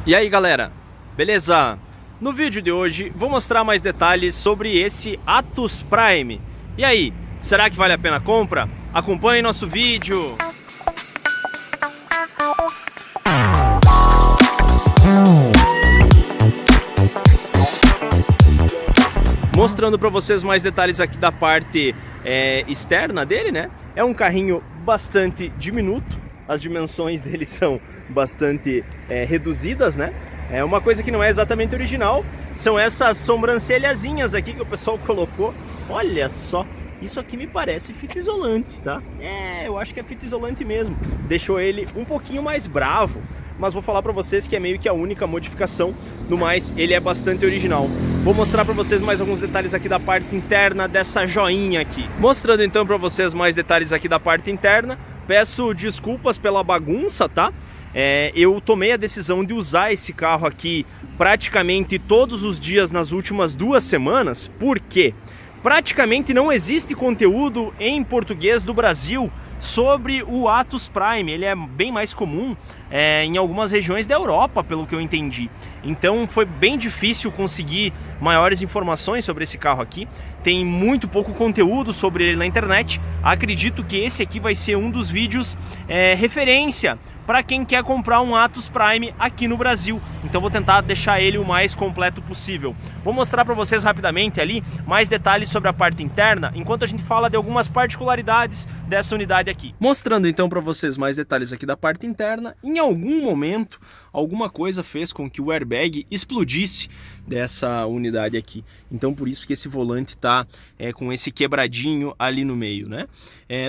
E aí galera, beleza? No vídeo de hoje vou mostrar mais detalhes sobre esse Atos Prime. E aí, será que vale a pena a compra? Acompanhe nosso vídeo! Mostrando para vocês mais detalhes aqui da parte externa dele, né? É um carrinho bastante diminuto. As dimensões dele são bastante reduzidas, né? É uma coisa que não é exatamente original, são essas sobrancelhazinhas aqui que o pessoal colocou. Olha só, isso aqui me parece fita isolante, tá? Eu acho que é fita isolante mesmo. Deixou ele um pouquinho mais bravo, mas vou falar pra vocês que é meio que a única modificação. No mais, ele é bastante original. Vou mostrar pra vocês mais alguns detalhes aqui da parte interna dessa joinha aqui. Mostrando então pra vocês mais detalhes aqui da parte interna. Peço desculpas pela bagunça, tá? Eu tomei a decisão de usar esse carro aqui praticamente todos os dias nas últimas 2 semanas, porque praticamente não existe conteúdo em português do Brasil sobre o Atos Prime. Ele é bem mais comum em algumas regiões da Europa, pelo que eu entendi. Então foi bem difícil conseguir maiores informações sobre esse carro aqui. Tem muito pouco conteúdo sobre ele na internet. Acredito que esse aqui vai ser um dos vídeos referência para quem quer comprar um Atos Prime aqui no Brasil. Então vou tentar deixar ele o mais completo possível. Vou mostrar para vocês rapidamente ali mais detalhes sobre a parte interna, enquanto a gente fala de algumas particularidades dessa unidade aqui. Mostrando então para vocês mais detalhes aqui da parte interna. Em algum momento, alguma coisa fez com que o airbag explodisse dessa unidade aqui. Então por isso que esse volante tá com esse quebradinho ali no meio, né?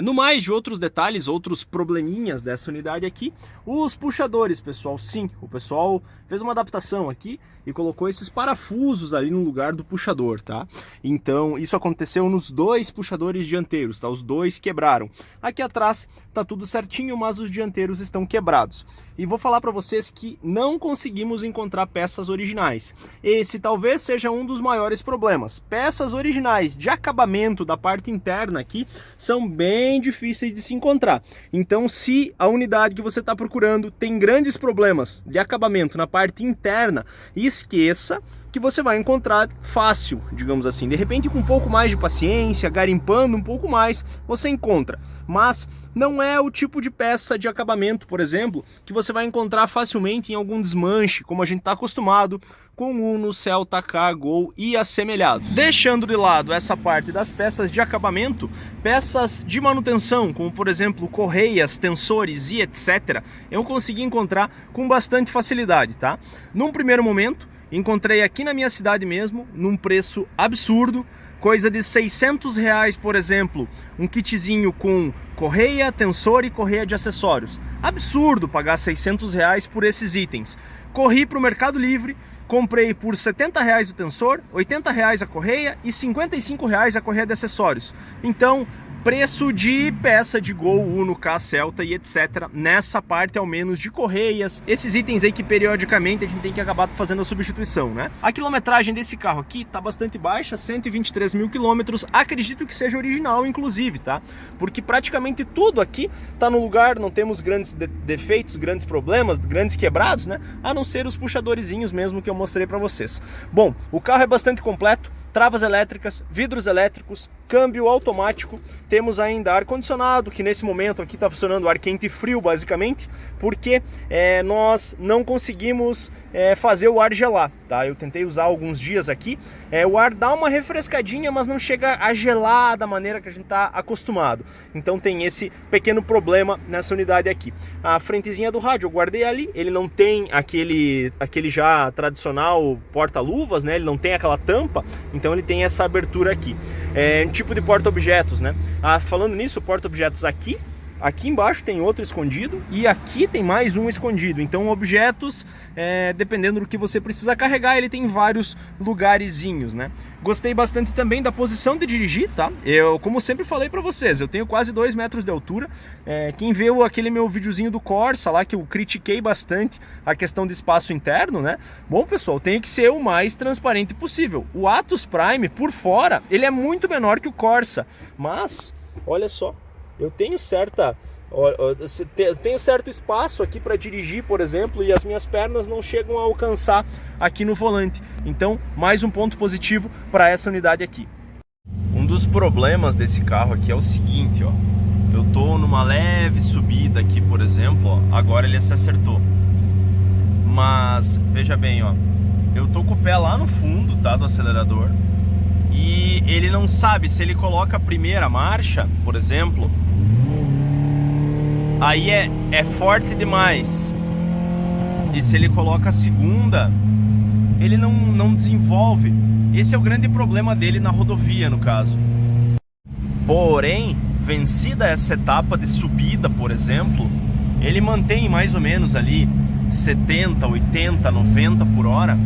No mais, de outros detalhes, outros probleminhas dessa unidade aqui, os puxadores, pessoal. Sim, o pessoal fez uma adaptação aqui e colocou esses parafusos ali no lugar do puxador, tá? Então isso aconteceu nos 2 puxadores dianteiros, tá? Os 2 quebraram. Aqui atrás tá tudo certinho, mas os dianteiros estão quebrados. E vou falar para vocês que não conseguimos encontrar peças originais. Esse talvez seja um dos maiores problemas. Peças originais de acabamento da parte interna aqui são bem difíceis de se encontrar. Então, se a unidade que você está procurando tem grandes problemas de acabamento na parte interna, esqueça que você vai encontrar fácil, digamos assim. De repente, com um pouco mais de paciência, garimpando um pouco mais, você encontra. Mas não é o tipo de peça de acabamento, por exemplo, que você vai encontrar facilmente em algum desmanche, como a gente está acostumado com Uno, Celta, K, Gol e assemelhados. Deixando de lado essa parte das peças de acabamento, peças de manutenção, como por exemplo correias, tensores e etc., eu consegui encontrar com bastante facilidade, tá? Num primeiro momento, encontrei aqui na minha cidade mesmo, num preço absurdo, coisa de R$600, por exemplo, um kitzinho com correia, tensor e correia de acessórios. Absurdo pagar R$600 por esses itens. Corri para o Mercado Livre, comprei por R$70 o tensor, R$80 a correia e R$55 a correia de acessórios. Então, preço de peça de Gol, Uno, K, Celta e etc. Nessa parte, ao menos, de correias. Esses itens aí que periodicamente a gente tem que acabar fazendo a substituição, né? A quilometragem desse carro aqui tá bastante baixa, 123 mil quilômetros. Acredito que seja original, inclusive, tá? Porque praticamente tudo aqui tá no lugar, não temos grandes defeitos, grandes problemas, grandes quebrados, né? A não ser os puxadorzinhos mesmo que eu mostrei para vocês. Bom, o carro é bastante completo. Travas elétricas, vidros elétricos, câmbio automático, temos ainda ar-condicionado, que nesse momento aqui está funcionando ar quente e frio basicamente, porque nós não conseguimos fazer o ar gelar, tá? Eu tentei usar alguns dias aqui, o ar dá uma refrescadinha, mas não chega a gelar da maneira que a gente está acostumado. Então tem esse pequeno problema nessa unidade aqui. A frentezinha do rádio eu guardei ali, ele não tem aquele já tradicional porta-luvas, né? Ele não tem aquela tampa, então ele tem essa abertura aqui. Um tipo de porta-objetos, né? Falando nisso, o porta-objetos aqui embaixo tem outro escondido e aqui tem mais um escondido. Então objetos, dependendo do que você precisa carregar, ele tem vários lugarzinhos, né? Gostei bastante também da posição de dirigir, tá? Eu, como sempre falei para vocês, eu tenho quase 2 metros de altura. Quem viu aquele meu videozinho do Corsa lá, que eu critiquei bastante a questão de espaço interno, né? Bom, pessoal, tem que ser o mais transparente possível. O Atos Prime, por fora, ele é muito menor que o Corsa, mas olha só, eu tenho certa Tenho certo espaço aqui para dirigir, por exemplo, e as minhas pernas não chegam a alcançar aqui no volante. Então, mais um ponto positivo para essa unidade aqui. Um dos problemas desse carro aqui é o seguinte, ó. Eu tô numa leve subida aqui, por exemplo, ó, agora ele se acertou. Mas, veja bem, ó, eu tô com o pé lá no fundo, tá, do acelerador, e ele não sabe se ele coloca a primeira marcha, por exemplo, aí é forte demais. E se ele coloca a segunda, ele não desenvolve. Esse é o grande problema dele na rodovia, no caso. Porém, vencida essa etapa de subida, por exemplo, ele mantém mais ou menos ali 70, 80, 90 por hora,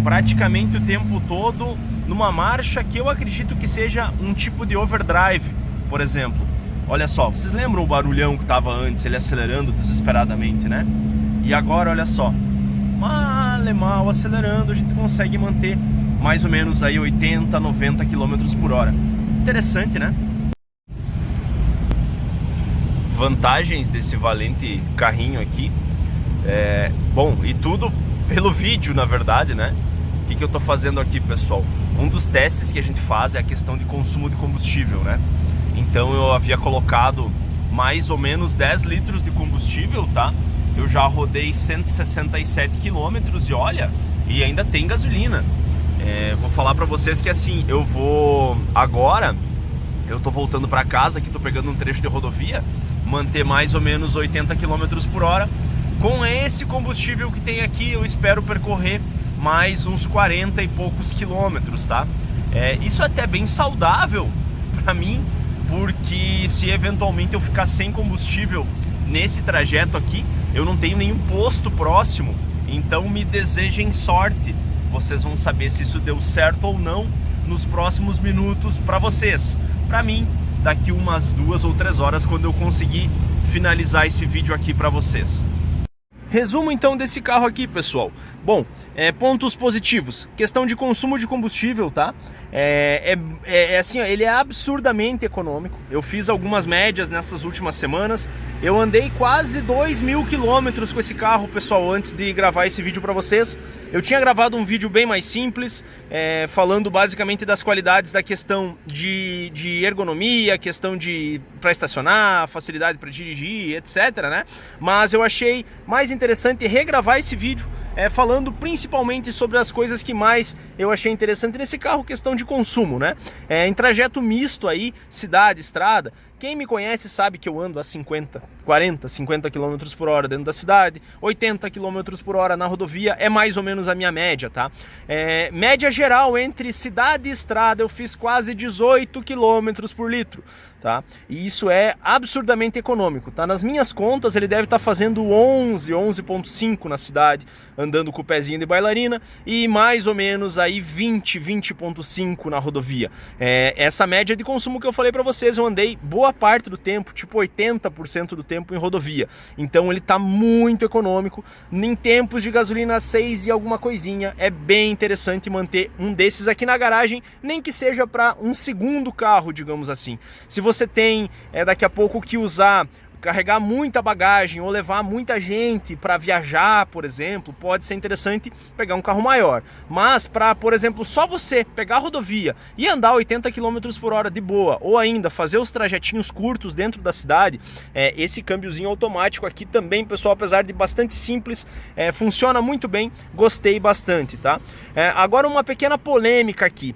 praticamente o tempo todo, numa marcha que eu acredito que seja um tipo de overdrive, por exemplo. Olha só, vocês lembram o barulhão que estava antes, ele acelerando desesperadamente, né? E agora, olha só, mal acelerando, a gente consegue manter mais ou menos aí 80, 90 km por hora. Interessante, né? Vantagens desse valente carrinho aqui. Bom, e tudo pelo vídeo, na verdade, né? O que eu tô fazendo aqui, pessoal? Um dos testes que a gente faz é a questão de consumo de combustível, né? Então eu havia colocado mais ou menos 10 litros de combustível, tá? Eu já rodei 167 quilômetros e olha, e ainda tem gasolina. Vou falar pra vocês que assim, agora eu tô voltando pra casa, aqui tô pegando um trecho de rodovia, manter mais ou menos 80 km por hora. Com esse combustível que tem aqui, eu espero percorrer mais uns 40 e poucos quilômetros, tá? Isso é até bem saudável pra mim, porque se eventualmente eu ficar sem combustível nesse trajeto aqui, eu não tenho nenhum posto próximo, então me desejem sorte. Vocês vão saber se isso deu certo ou não nos próximos minutos para vocês. Para mim, daqui umas 2 ou 3 horas, quando eu conseguir finalizar esse vídeo aqui para vocês. Resumo então desse carro aqui, pessoal. Bom, pontos positivos. Questão de consumo de combustível, tá? Assim, ó, ele é absurdamente econômico. Eu fiz algumas médias nessas últimas semanas. Eu andei quase 2.000 quilômetros com esse carro, pessoal, antes de gravar esse vídeo para vocês. Eu tinha gravado um vídeo bem mais simples, falando basicamente das qualidades da questão de ergonomia, questão para estacionar, facilidade para dirigir, etc, né? Mas eu achei mais interessante regravar esse vídeo, falando principalmente sobre as coisas que mais eu achei interessante nesse carro, questão de consumo, né? Em trajeto misto aí, cidade, estrada, quem me conhece sabe que eu ando a 40, 50 km por hora dentro da cidade, 80 km por hora na rodovia, é mais ou menos a minha média, tá? Média geral entre cidade e estrada, eu fiz quase 18 km por litro, tá? E isso é absurdamente econômico, tá? Nas minhas contas ele deve estar fazendo 11,5 na cidade, andando com o pezinho de bailarina, e mais ou menos aí 20,5 na rodovia. Essa média de consumo que eu falei para vocês, eu andei boa parte do tempo, tipo 80% do tempo em rodovia. Então ele tá muito econômico, em tempos de gasolina 6 e alguma coisinha, é bem interessante manter um desses aqui na garagem, nem que seja para um segundo carro, digamos assim. Se você tem daqui a pouco que carregar muita bagagem ou levar muita gente para viajar, por exemplo, pode ser interessante pegar um carro maior. Mas para, por exemplo, só você pegar a rodovia e andar 80 km por hora de boa, ou ainda fazer os trajetinhos curtos dentro da cidade, esse câmbiozinho automático aqui também, pessoal, apesar de bastante simples, funciona muito bem, gostei bastante, tá? Agora uma pequena polêmica aqui.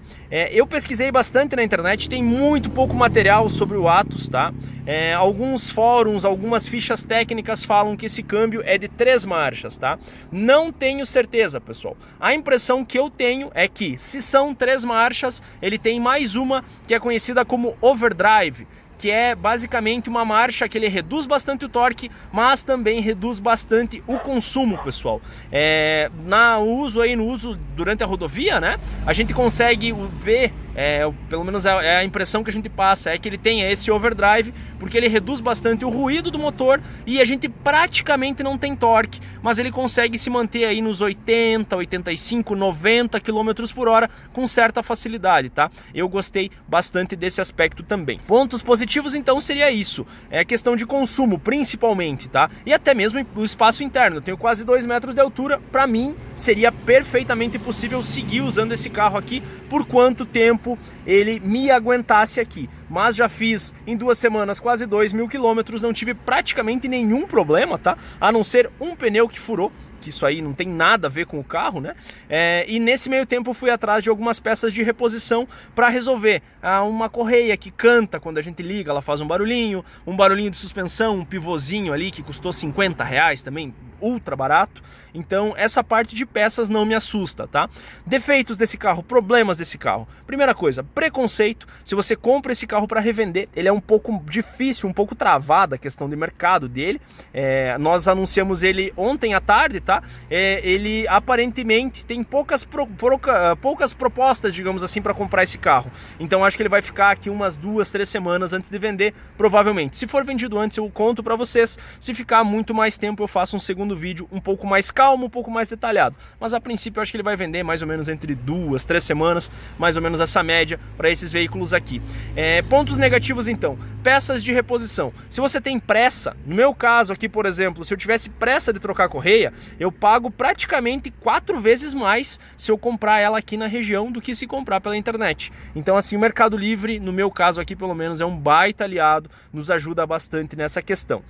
Eu pesquisei bastante na internet, tem muito pouco material sobre o Atos, tá? Alguns fóruns, algumas fichas técnicas falam que esse câmbio é de 3 marchas, tá? Não tenho certeza, pessoal. A impressão que eu tenho é que, se são 3 marchas, ele tem mais uma que é conhecida como overdrive, que é basicamente uma marcha que ele reduz bastante o torque, mas também reduz bastante o consumo, pessoal. No uso durante a rodovia, né, a gente consegue ver Pelo menos é a impressão que a gente passa, é que ele tem esse overdrive, porque ele reduz bastante o ruído do motor e a gente praticamente não tem torque, mas ele consegue se manter aí nos 80, 85, 90 km por hora com certa facilidade, tá? Eu gostei bastante desse aspecto também. Pontos positivos então seria isso, é a questão de consumo principalmente, tá? E até mesmo o espaço interno. Eu tenho quase 2 metros de altura, para mim seria perfeitamente possível seguir usando esse carro aqui por quanto tempo ele me aguentasse aqui. Mas já fiz em 2 semanas quase 2.000 quilômetros, não tive praticamente nenhum problema, tá? A não ser um pneu que furou, que isso aí não tem nada a ver com o carro, né? E nesse meio tempo eu fui atrás de algumas peças de reposição para resolver. Uma correia que canta quando a gente liga, ela faz um barulhinho de suspensão, um pivôzinho ali que custou R$50 também, ultra barato. Então essa parte de peças não me assusta, tá? Defeitos desse carro, problemas desse carro. Primeira coisa, preconceito. Se você compra esse carro para revender, ele é um pouco difícil, um pouco travada a questão de mercado dele. Nós anunciamos ele ontem à tarde, tá? Ele aparentemente tem poucas propostas, digamos assim, para comprar esse carro. Então acho que ele vai ficar aqui umas 2, 3 semanas antes de vender, provavelmente. Se for vendido antes eu conto para vocês, se ficar muito mais tempo eu faço um segundo vídeo um pouco mais calmo, um pouco mais detalhado. Mas a princípio eu acho que ele vai vender mais ou menos entre 2, 3 semanas, mais ou menos essa média para esses veículos aqui. Pontos negativos então, peças de reposição. Se você tem pressa, no meu caso aqui por exemplo, se eu tivesse pressa de trocar a correia, eu pago praticamente 4 vezes mais se eu comprar ela aqui na região do que se comprar pela internet. Então assim, o Mercado Livre, no meu caso aqui pelo menos, é um baita aliado, nos ajuda bastante nessa questão.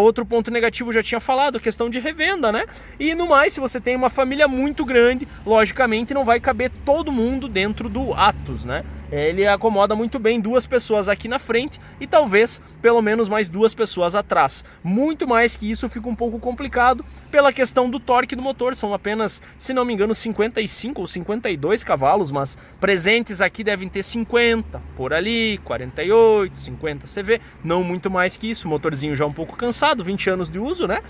Outro ponto negativo eu já tinha falado, a questão de revenda, né? E no mais, se você tem uma família muito grande, logicamente não vai caber todo mundo dentro do Atos, né? Ele acomoda muito bem 2 pessoas aqui na frente e talvez pelo menos mais 2 pessoas atrás. Muito mais que isso fica um pouco complicado pela questão do torque do motor. São apenas, se não me engano, 55 ou 52 cavalos, mas presentes aqui devem ter 50, por ali, 48, 50 CV, não muito mais que isso. O motorzinho já um pouco cansado, 20 anos de uso, né?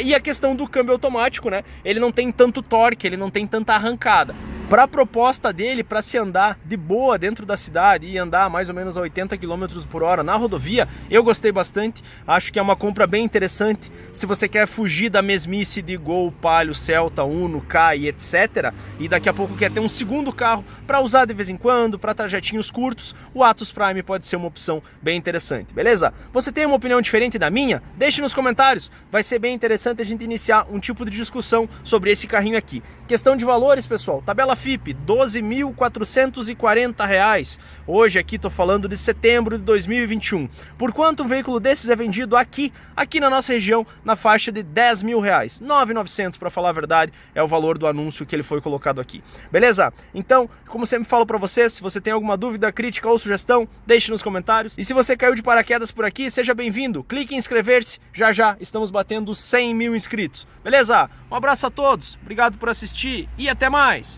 E a questão do câmbio automático, né? Ele não tem tanto torque, ele não tem tanta arrancada. Para a proposta dele, para se andar de boa dentro da cidade e andar mais ou menos a 80 km por hora na rodovia, eu gostei bastante, acho que é uma compra bem interessante. Se você quer fugir da mesmice de Gol, Palio, Celta, Uno, Ka e etc, e daqui a pouco quer ter um segundo carro para usar de vez em quando, para trajetinhos curtos, o Atos Prime pode ser uma opção bem interessante, beleza? Você tem uma opinião diferente da minha? Deixe nos comentários, vai ser bem interessante a gente iniciar um tipo de discussão sobre esse carrinho aqui. Questão de valores, pessoal, tabela FIP, R$12.440. Hoje aqui estou falando de setembro de 2021. Por quanto um veículo desses é vendido aqui na nossa região, na faixa de R$10.000? R$9.900 para falar a verdade, é o valor do anúncio que ele foi colocado aqui. Beleza? Então, como sempre falo para vocês, se você tem alguma dúvida, crítica ou sugestão, deixe nos comentários. E se você caiu de paraquedas por aqui, seja bem-vindo. Clique em inscrever-se. Já já estamos batendo 100.000 inscritos. Beleza? Um abraço a todos. Obrigado por assistir e até mais.